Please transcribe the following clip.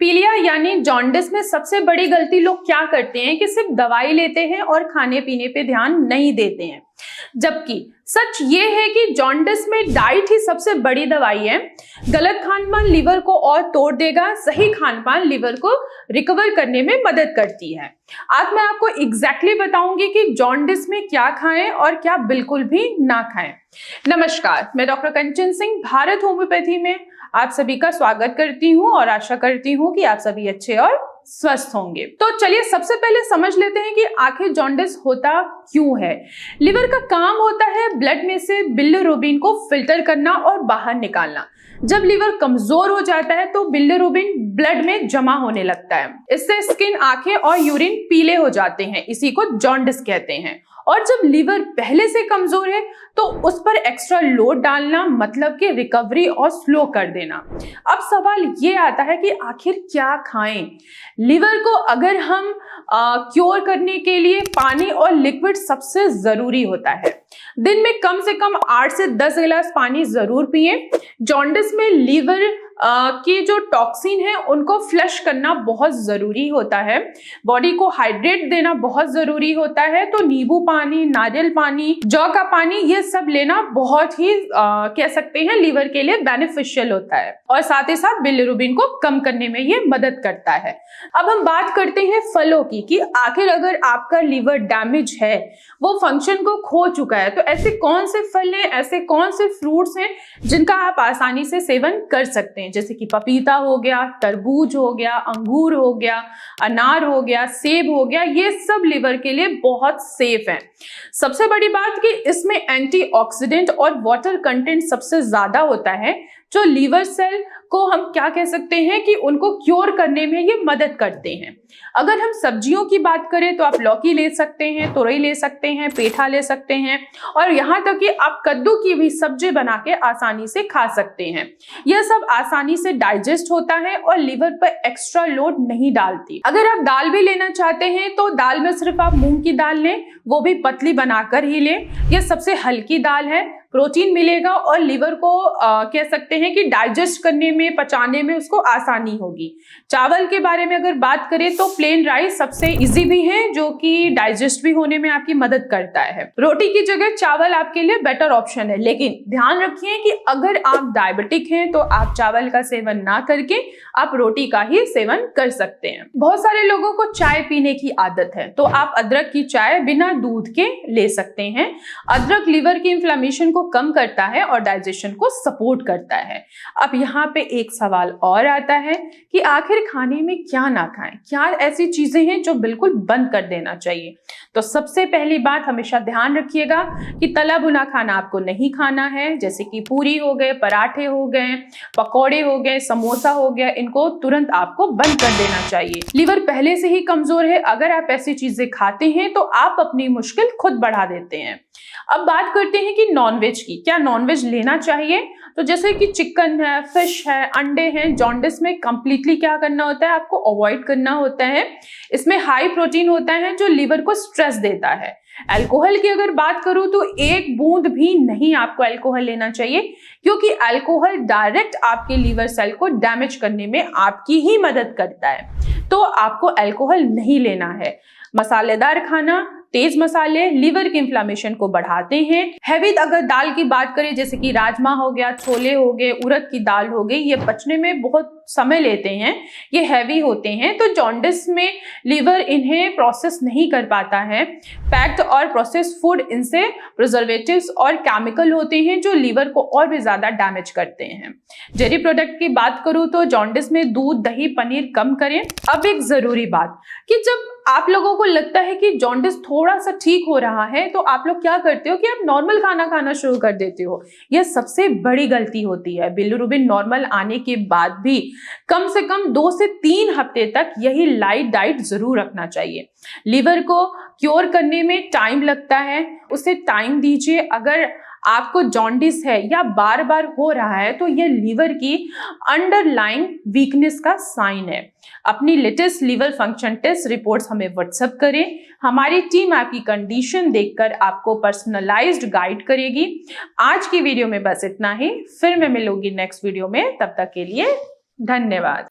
पीलिया यानी जॉन्डिस में सबसे बड़ी गलती लोग क्या करते हैं कि सिर्फ दवाई लेते हैं और खाने पीने पे ध्यान नहीं देते हैं, जबकि सच ये है कि जॉन्डिस में डाइट ही सबसे बड़ी दवाई है। गलत खानपान लीवर को और तोड़ देगा, सही खानपान लीवर को रिकवर करने में मदद करती है। आज मैं आपको एग्जैक्टली बताऊंगी कि जॉन्डिस में क्या खाएं और क्या बिल्कुल भी ना खाएं। नमस्कार, मैं डॉक्टर कंचन सिंह भारत होम्योपैथी में आप सभी का स्वागत करती हूं और आशा करती हूं कि आप सभी अच्छे और स्वस्थ होंगे। तो चलिए सबसे पहले समझ लेते हैं कि आखिर जॉन्डिस होता क्यों है। लिवर का काम होता है ब्लड में से बिलिरुबिन को फिल्टर करना और बाहर निकालना। जब लिवर कमजोर हो जाता है तो बिलिरुबिन ब्लड में जमा होने लगता है। इससे स्किन, आंखें और यूरिन पीले हो जाते हैं, इसी को जॉन्डिस कहते हैं। और जब लीवर पहले से कमजोर है तो उस पर एक्स्ट्रा लोड डालना मतलब कि रिकवरी और स्लो कर देना। अब सवाल ये आता है कि आखिर क्या खाएं। लीवर को अगर हम क्योर करने के लिए पानी और लिक्विड सबसे जरूरी होता है। दिन में कम से कम 8 से 10 गिलास पानी जरूर पिएं। जॉन्डिस में लीवर की जो टॉक्सिन है उनको फ्लश करना बहुत जरूरी होता है। बॉडी को हाइड्रेट देना बहुत जरूरी होता है। तो नींबू पानी, नारियल पानी, जौ का पानी, ये सब लेना बहुत ही कह सकते हैं लीवर के लिए बेनिफिशियल होता है और साथ ही साथ बिलिरुबिन को कम करने में ये मदद करता है। अब हम बात करते हैं फलों की कि आखिर अगर आपका लीवर डैमेज है, वो फंक्शन को खो चुका है, तो ऐसे कौन से फल हैं, ऐसे कौन से फ्रूट्स हैं जिनका आप आसानी से सेवन कर सकते हैं, जैसे कि पपीता हो गया, तरबूज हो गया, अंगूर हो गया, अनार हो गया, सेब हो गया। ये सब लीवर के लिए बहुत सेफ है। सबसे बड़ी बात कि इसमें एंटीऑक्सीडेंट और वाटर कंटेंट सबसे ज्यादा होता है, जो लीवर सेल को हम क्या कह सकते हैं कि उनको क्योर करने में ये मदद करते हैं। अगर हम सब्जियों की बात करें तो आप लौकी ले सकते हैं, तुरई ले सकते हैं, पेठा ले सकते हैं और यहाँ तक कि आप कद्दू की भी सब्जी बना के आसानी से खा सकते हैं। यह सब आसानी से डाइजेस्ट होता है और लीवर पर एक्स्ट्रा लोड नहीं डालती। अगर आप दाल भी लेना चाहते हैं तो दाल में सिर्फ आप मूंग की दाल लें, वो भी पतली बनाकर ही लें। यह सबसे हल्की दाल है, प्रोटीन मिलेगा और लीवर को कह सकते हैं कि डाइजेस्ट करने में, पचाने में उसको आसानी होगी। चावल के बारे में अगर बात करें तो प्लेन राइस सबसे इजी भी है, जो कि डाइजेस्ट भी होने में आपकी मदद करता है। रोटी की जगह चावल आपके लिए बेटर ऑप्शन है, लेकिन ध्यान रखिए कि अगर आप डायबिटिक हैं तो आप चावल का सेवन ना करके आप रोटी का ही सेवन कर सकते हैं। बहुत सारे लोगों को चाय पीने की आदत है, तो आप अदरक की चाय बिना दूध के ले सकते हैं। अदरक लीवर की इन्फ्लेमेशन को कम करता है और डाइजेशन को सपोर्ट करता है। अब यहाँ पे एक सवाल और आता है कि आखिर खाने में क्या ना खाएं, क्या ऐसी चीजें हैं जो बिल्कुल बंद कर देना चाहिए। तो सबसे पहली बात हमेशा ध्यान रखिएगा कि तला भुना खाना आपको नहीं खाना है, जैसे कि पूरी हो गए, पराठे हो गए, पकौड़े हो गए, समोसा हो गया, इनको तुरंत आपको बंद कर देना चाहिए। लीवर पहले से ही कमजोर है, अगर आप ऐसी चीजें खाते हैं तो आप अपनी मुश्किल खुद बढ़ा देते हैं। अब बात करते हैं कि नॉनवेज की, क्या नॉनवेज लेना चाहिए। तो जैसे कि चिकन है, फिश है, अंडे हैं, जॉन्डिस में कंप्लीटली क्या करना होता है, आपको अवॉइड करना होता है। इसमें हाई प्रोटीन होता है जो लीवर को स्ट्रेस देता है। अल्कोहल की अगर बात करूं तो 1 बूंद भी नहीं आपको अल्कोहल लेना चाहिए, क्योंकि अल्कोहल डायरेक्ट आपके लीवर सेल को डैमेज करने में आपकी ही मदद करता है। तो आपको अल्कोहल नहीं लेना है। मसालेदार खाना, तेज मसाले लीवर की इन्फ्लेमेशन को बढ़ाते हैं। हैवी अगर दाल की बात करें, जैसे कि राजमा हो गया, छोले हो गए, उड़द की दाल हो गई, ये पचने में बहुत समय लेते हैं, ये हैवी होते हैं, तो जॉन्डिस में लीवर इन्हें प्रोसेस नहीं कर पाता है। पैक्ड और प्रोसेस्ड फूड, इनसे प्रिजर्वेटिव्स और केमिकल होते हैं जो लीवर को और भी ज्यादा डैमेज करते हैं। डेयरी प्रोडक्ट की बात करूं तो जॉन्डिस में दूध, दही, पनीर कम करें। अब एक जरूरी बात कि जब आप लोगों को लगता है कि जॉन्डिस थोड़ा सा ठीक हो रहा है तो आप लोग क्या करते हो कि आप नॉर्मल खाना खाना शुरू कर देते हो। यह सबसे बड़ी गलती होती है। बिलिरुबिन नॉर्मल आने के बाद भी कम से कम 2 से 3 हफ्ते तक यही लाइट डाइट जरूर रखना चाहिए। लीवर को क्योर करने में टाइम लगता है, उसे टाइम दीजिए। अगर आपको जॉन्डिस है या बार बार हो रहा है तो यह लीवर की अंडरलाइंग वीकनेस का साइन है। अपनी latest liver function test reports हमें व्हाट्सएप करें। हमारी टीम आपकी कंडीशन देखकर आपको पर्सनलाइज्ड गाइड करेगी। आज की वीडियो में बस इतना ही, फिर मैं मिलूंगी नेक्स्ट वीडियो में। तब तक के लिए धन्यवाद।